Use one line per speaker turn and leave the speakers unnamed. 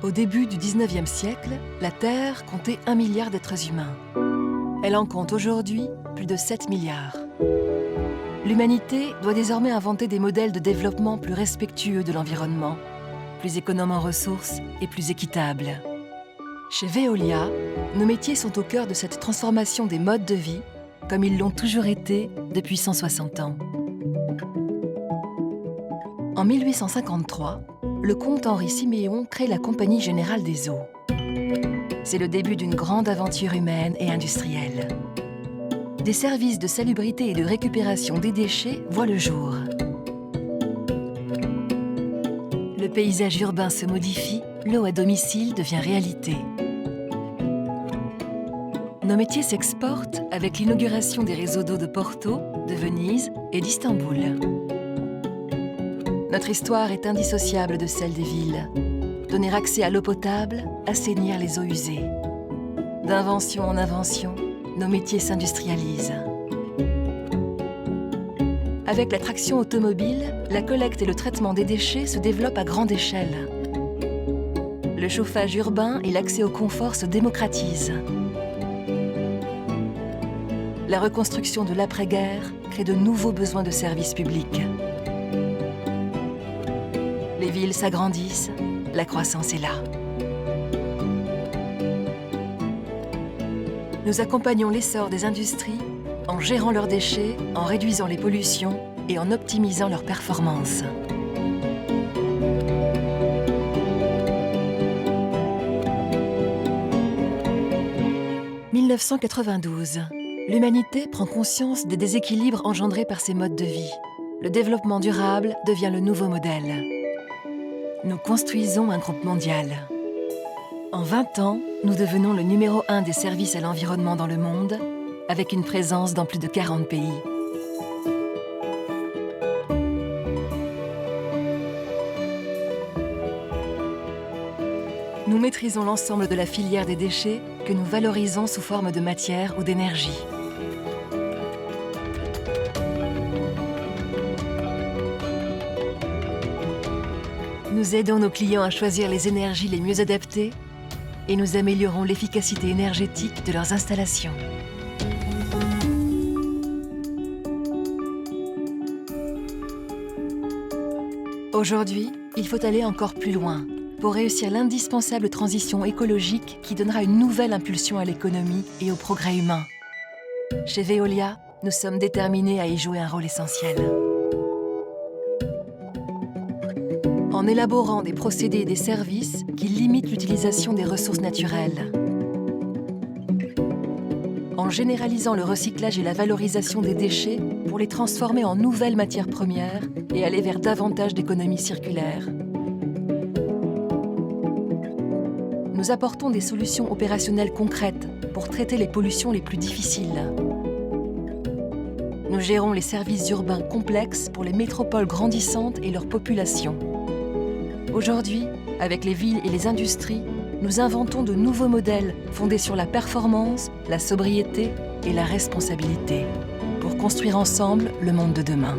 Au début du 19e siècle, la Terre comptait 1 milliard d'êtres humains. Elle en compte aujourd'hui plus de 7 milliards. L'humanité doit désormais inventer des modèles de développement plus respectueux de l'environnement, plus économes en ressources et plus équitables. Chez Veolia, nos métiers sont au cœur de cette transformation des modes de vie, comme ils l'ont toujours été depuis 160 ans. En 1853, le comte Henri Siméon crée la Compagnie Générale des Eaux. C'est le début d'une grande aventure humaine et industrielle. Des services de salubrité et de récupération des déchets voient le jour. Le paysage urbain se modifie, l'eau à domicile devient réalité. Nos métiers s'exportent avec l'inauguration des réseaux d'eau de Porto, de Venise et d'Istanbul. Notre histoire est indissociable de celle des villes. Donner accès à l'eau potable, assainir les eaux usées. D'invention en invention, nos métiers s'industrialisent. Avec la traction automobile, la collecte et le traitement des déchets se développent à grande échelle. Le chauffage urbain et l'accès au confort se démocratisent. La reconstruction de l'après-guerre crée de nouveaux besoins de services publics. Les villes s'agrandissent, la croissance est là. Nous accompagnons l'essor des industries en gérant leurs déchets, en réduisant les pollutions et en optimisant leurs performances. « 1992. L'humanité prend conscience des déséquilibres engendrés par ces modes de vie. Le développement durable devient le nouveau modèle. Nous construisons un groupe mondial. En 20 ans, nous devenons le numéro 1 des services à l'environnement dans le monde, avec une présence dans plus de 40 pays. Nous maîtrisons l'ensemble de la filière des déchets que nous valorisons sous forme de matière ou d'énergie. Nous aidons nos clients à choisir les énergies les mieux adaptées et nous améliorons l'efficacité énergétique de leurs installations. Aujourd'hui, il faut aller encore plus loin pour réussir l'indispensable transition écologique qui donnera une nouvelle impulsion à l'économie et au progrès humain. Chez Veolia, nous sommes déterminés à y jouer un rôle essentiel. En élaborant des procédés et des services qui limitent l'utilisation des ressources naturelles. En généralisant le recyclage et la valorisation des déchets pour les transformer en nouvelles matières premières et aller vers davantage d'économie circulaire. Nous apportons des solutions opérationnelles concrètes pour traiter les pollutions les plus difficiles. Nous gérons les services urbains complexes pour les métropoles grandissantes et leur population. Aujourd'hui, avec les villes et les industries, nous inventons de nouveaux modèles fondés sur la performance, la sobriété et la responsabilité pour construire ensemble le monde de demain.